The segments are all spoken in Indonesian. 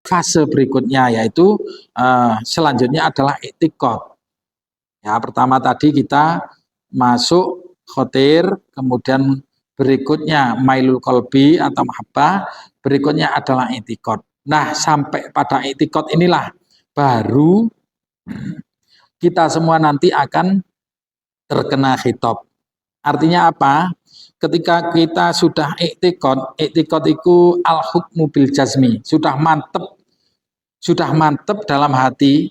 fase berikutnya yaitu selanjutnya adalah i'tiqad. Ya, pertama tadi kita masuk khotir, kemudian berikutnya mailul qalbi atau mahabbah, berikutnya adalah i'tiqad. Nah, sampai pada i'tiqad inilah baru kita semua nanti akan terkena khitab. Artinya apa? Ketika kita sudah i'tiqad itu al-hukmu bil jazmi, sudah mantep dalam hati.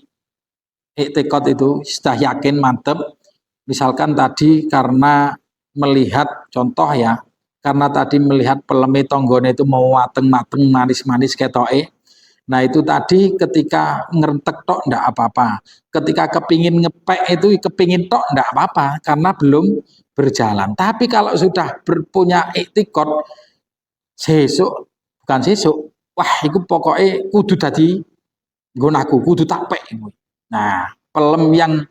I'tiqad itu sudah yakin mantep. Misalkan tadi karena melihat contoh ya, karena tadi melihat peleme tonggone itu mau mateng-mateng manis-manis ketoke. Nah itu tadi ketika ngerentek tok ndak apa-apa. Ketika kepingin ngepek itu kepingin tok ndak apa-apa karena belum berjalan. Tapi kalau sudah punya i'tiqad sesuk bukan sesuk, wah itu pokoknya kudu dadi nggonaku, kudu tak pek. Nah, pelem yang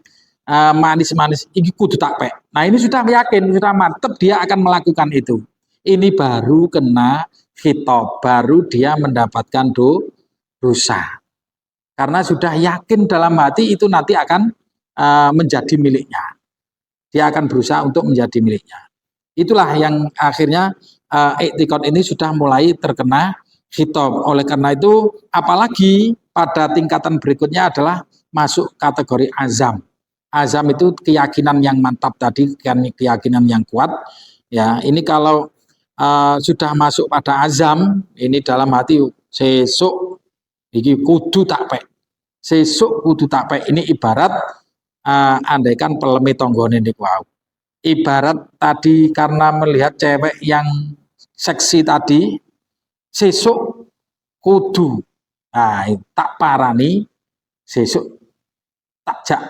manis-manis ini kudu tak pek. Nah, ini sudah yakin, sudah mantep dia akan melakukan itu. Ini baru kena khitab, baru dia mendapatkan dosa. Karena sudah yakin dalam hati itu nanti akan menjadi miliknya. Dia akan berusaha untuk menjadi miliknya. Itulah yang akhirnya i'tiqad ini sudah mulai terkena khitab. Oleh karena itu, apalagi pada tingkatan berikutnya adalah masuk kategori azam. Azam itu keyakinan yang mantap tadi, keyakinan yang kuat. Ya, ini kalau sudah masuk pada azam, ini dalam hati sesuk iki kudu tak pek. Sesuk kudu tak pek. Ini ibarat andaikan peleme tonggone niku wau. Ibarat tadi karena melihat cewek yang seksi tadi, sesuk kudu. Nah, tak parani sesuk tak jak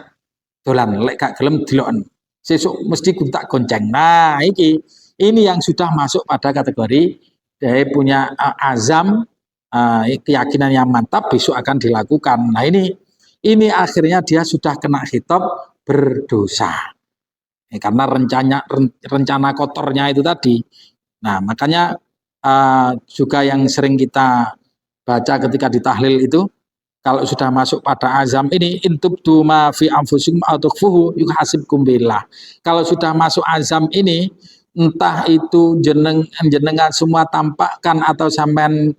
dolan lek gak gelem diloken. Sesuk mesti kudu tak gonceng. Nah, ini yang sudah masuk pada kategori dia punya azam, keyakinan yang mantap besok akan dilakukan. Nah, ini akhirnya dia sudah kena khitab berdosa. Karena rencana kotornya itu tadi. Nah, makanya juga yang sering kita baca ketika ditahlil itu, kalau sudah masuk pada azam ini intubdu ma fi anfusikum aw tukhfuhu yuhasibkum billah. Kalau sudah masuk azam ini, entah itu jenengan semua tampakkan atau sampean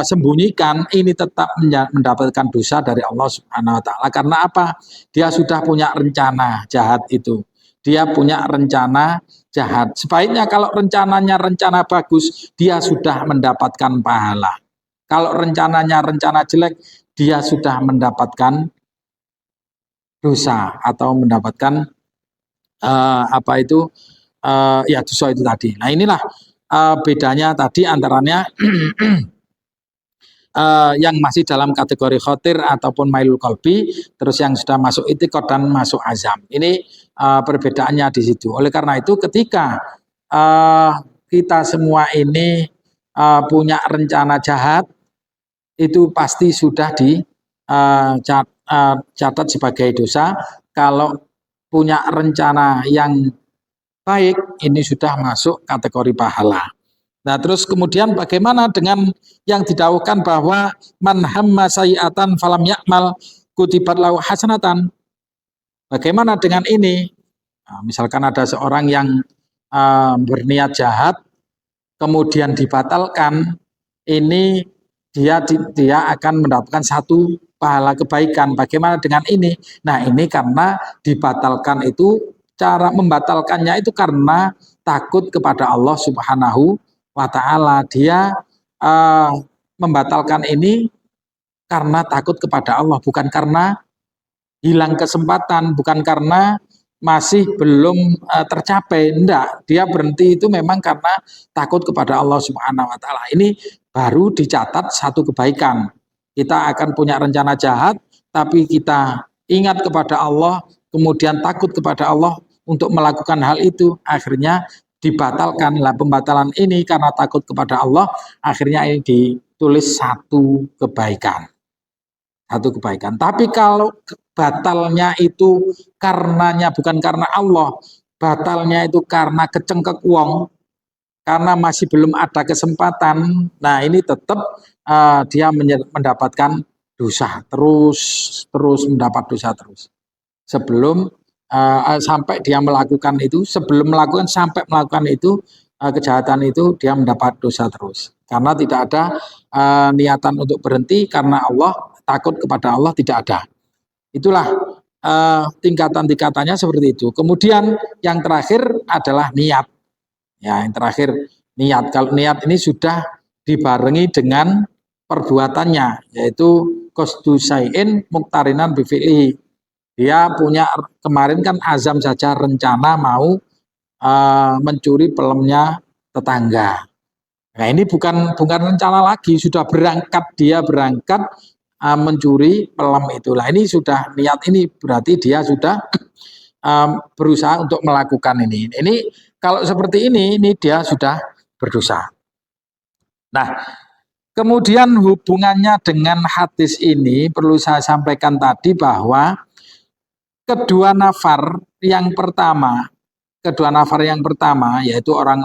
sembunyikan, ini tetap mendapatkan dosa dari Allah Subhanahu wa taala. Karena apa? Dia sudah punya rencana jahat itu. Dia punya rencana jahat. Sebaiknya kalau rencananya rencana bagus, dia sudah mendapatkan pahala. Kalau rencananya rencana jelek, dia sudah mendapatkan dosa atau mendapatkan ya dosa itu tadi. Nah inilah bedanya tadi antaranya yang masih dalam kategori khotir ataupun mailul qalbi, terus yang sudah masuk i'tiqad dan masuk azam. Ini perbedaannya di situ. Oleh karena itu ketika kita semua ini punya rencana jahat, itu pasti sudah dicatat sebagai dosa. Kalau punya rencana yang baik, ini sudah masuk kategori pahala. Nah, terus kemudian bagaimana dengan yang didawuhkan bahwa man hamma sayi'atan falam ya'mal kutibat lahu hasanatan? Bagaimana dengan ini? Nah, misalkan ada seorang yang berniat jahat, kemudian dibatalkan, ini dia akan mendapatkan satu pahala kebaikan. Bagaimana dengan ini? Nah, ini karena dibatalkan itu, cara membatalkannya itu karena takut kepada Allah Subhanahu wa ta'ala. Dia membatalkan ini karena takut kepada Allah, bukan karena hilang kesempatan, bukan karena masih belum tercapai. Enggak, dia berhenti itu memang karena takut kepada Allah Subhanahu wa taala. Ini baru dicatat satu kebaikan. Kita akan punya rencana jahat, tapi kita ingat kepada Allah, kemudian takut kepada Allah untuk melakukan hal itu, akhirnya dibatalkan. Lah pembatalan ini karena takut kepada Allah, akhirnya ini ditulis satu kebaikan. Satu kebaikan. Tapi kalau batalnya itu karenanya bukan karena Allah, batalnya itu karena kecengkek wong, karena masih belum ada kesempatan, nah ini tetap dia mendapatkan dosa terus mendapat dosa terus sebelum sampai dia melakukan itu, sebelum melakukan sampai melakukan itu kejahatan itu, dia mendapat dosa terus karena tidak ada niatan untuk berhenti, karena Allah, takut kepada Allah tidak ada. Itulah tingkatan-tingkatannya seperti itu. Kemudian yang terakhir adalah niat. Ya, yang terakhir niat. Kalau niat ini sudah dibarengi dengan perbuatannya, yaitu qasdu syai'in muqtarinan bifi'lihi. Dia punya kemarin kan azam saja, rencana mau mencuri pelemnya tetangga. Nah, ini bukan rencana lagi, sudah berangkat, dia berangkat mencuri pelem itu. Nah, ini sudah niat, ini berarti dia sudah berusaha untuk melakukan ini. Ini kalau seperti ini dia sudah berdosa. Nah, kemudian hubungannya dengan hadis ini perlu saya sampaikan tadi bahwa kedua nafar yang pertama yaitu orang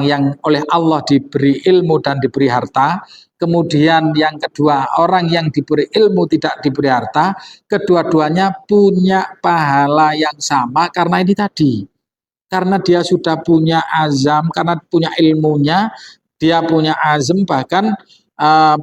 yang oleh Allah diberi ilmu dan diberi harta. Kemudian yang kedua, orang yang diberi ilmu tidak diberi harta, kedua-duanya punya pahala yang sama karena ini tadi. Karena dia sudah punya azam, karena punya ilmunya, dia punya azam, bahkan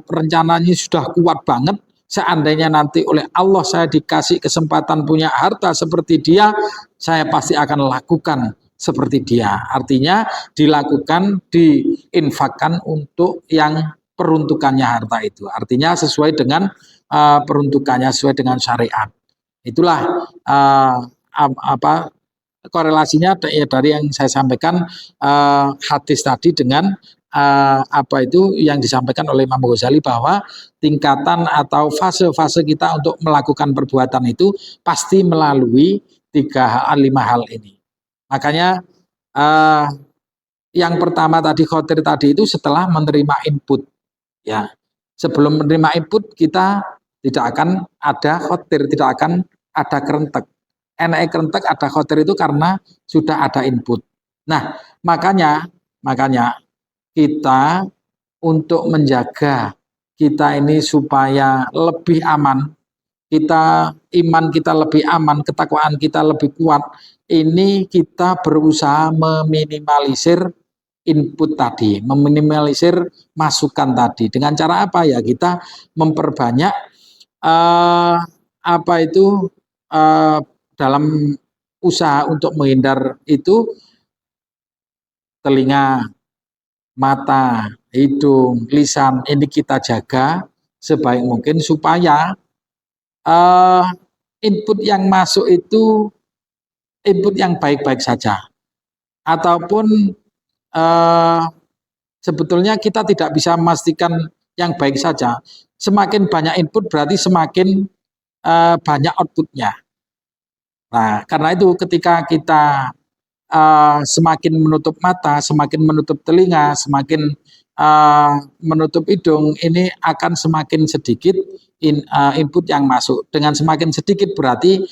rencananya sudah kuat banget. Seandainya nanti oleh Allah saya dikasih kesempatan punya harta seperti dia, saya pasti akan lakukan seperti dia. Artinya dilakukan, diinfakkan untuk yang peruntukannya harta itu. Artinya sesuai dengan peruntukannya, sesuai dengan syariat. Itulah korelasinya dari yang saya sampaikan hadis tadi dengan apa itu yang disampaikan oleh Imam Ghazali, bahwa tingkatan atau fase-fase kita untuk melakukan perbuatan itu pasti melalui 5 hal ini. Makanya yang pertama tadi khotir tadi itu setelah menerima input, ya. Sebelum menerima input kita tidak akan ada khotir, tidak akan ada kerentek. Enak kerentek ada khotir itu karena sudah ada input. Nah, makanya kita untuk menjaga kita ini supaya lebih aman, iman kita lebih aman, ketakwaan kita lebih kuat, ini kita berusaha meminimalisir input tadi, meminimalisir masukan tadi. Dengan cara apa ya? Kita memperbanyak dalam usaha untuk menghindar itu telinga, mata, hidung, lisan, ini kita jaga sebaik mungkin supaya input yang masuk itu input yang baik-baik saja. Ataupun sebetulnya kita tidak bisa memastikan yang baik saja. Semakin banyak input berarti semakin banyak outputnya. Nah, karena itu ketika kita semakin menutup mata, semakin menutup telinga, semakin menutup hidung, ini akan semakin sedikit input yang masuk. Dengan semakin sedikit berarti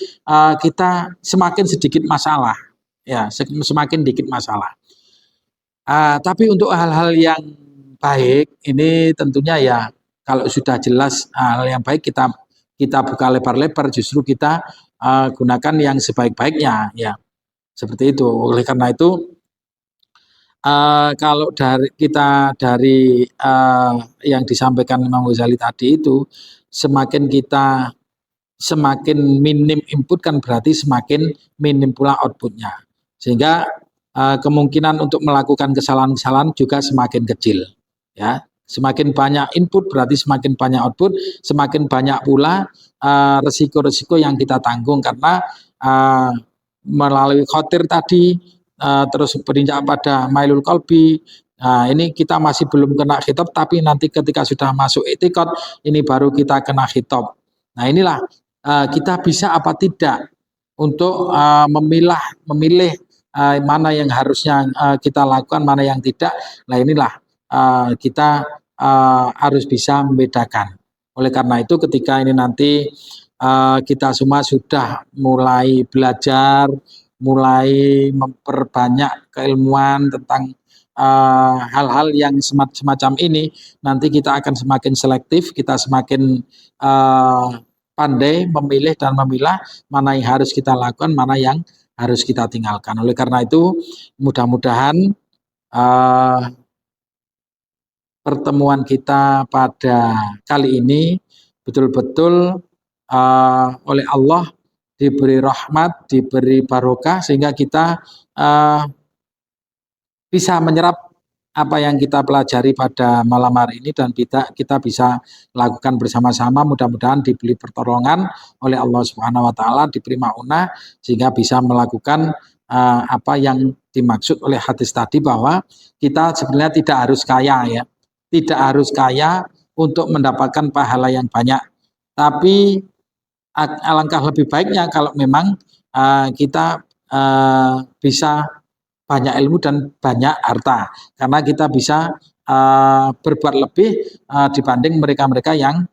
kita semakin sedikit masalah, ya, semakin sedikit masalah. Tapi untuk hal-hal yang baik ini tentunya ya, kalau sudah jelas hal yang baik kita buka lebar-lebar, justru kita gunakan yang sebaik-baiknya, ya. Seperti itu. Oleh karena itu kalau dari yang disampaikan Imam Ghazali tadi itu, semakin minim input kan berarti semakin minim pula outputnya, sehingga kemungkinan untuk melakukan kesalahan-kesalahan juga semakin kecil, ya. Semakin banyak input berarti semakin banyak output, semakin banyak pula resiko-resiko yang kita tanggung karena melalui khotir tadi, terus berinjak pada mailul qalbi. Nah, ini kita masih belum kena khitab, tapi nanti ketika sudah masuk i'tiqad, ini baru kita kena khitab. Nah, inilah kita bisa apa tidak untuk memilih mana yang harusnya kita lakukan, mana yang tidak. Nah, inilah kita harus bisa membedakan. Oleh karena itu ketika ini nanti kita semua sudah mulai belajar, mulai memperbanyak keilmuan tentang hal-hal yang semacam ini, nanti kita akan semakin selektif, kita semakin pandai memilih dan memilah mana yang harus kita lakukan, mana yang harus kita tinggalkan. Oleh karena itu, mudah-mudahan pertemuan kita pada kali ini betul-betul oleh Allah diberi rahmat, diberi barokah, sehingga kita bisa menyerap apa yang kita pelajari pada malam hari ini, dan kita bisa lakukan bersama-sama. Mudah-mudahan diberi pertolongan oleh Allah Subhanahu wa taala, diberi maunah, sehingga bisa melakukan apa yang dimaksud oleh hadis tadi, bahwa kita sebenarnya tidak harus kaya ya. Tidak harus kaya untuk mendapatkan pahala yang banyak. Tapi alangkah lebih baiknya kalau memang kita bisa banyak ilmu dan banyak harta, karena kita bisa berbuat lebih dibanding mereka-mereka yang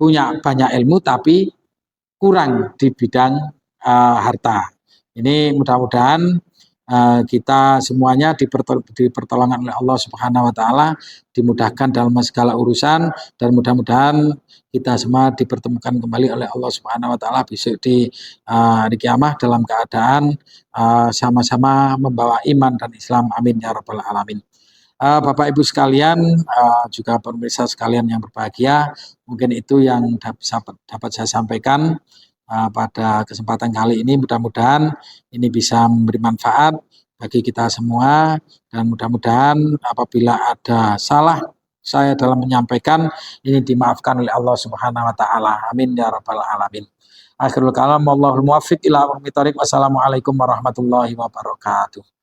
punya banyak ilmu tapi kurang di bidang harta. Ini mudah-mudahan kita semuanya dipertolongan oleh Allah Subhanahu wa taala, dimudahkan dalam segala urusan, dan mudah-mudahan kita semua dipertemukan kembali oleh Allah Subhanahu wa taala besok di hari kiamat dalam keadaan sama-sama membawa iman dan Islam. Amin ya rabbal alamin. Bapak Ibu sekalian, juga pemirsa sekalian yang berbahagia, mungkin itu yang dapat saya sampaikan pada kesempatan kali ini. Mudah-mudahan ini bisa memberi manfaat bagi kita semua, dan mudah-mudahan apabila ada salah saya dalam menyampaikan, ini dimaafkan oleh Allah Subhanahu wa taala. Amin ya rabbal alamin. Akhirul kalam, wallahul muwaffiq ila aqwamit thoriq. Wassalamualaikum warahmatullahi wabarakatuh.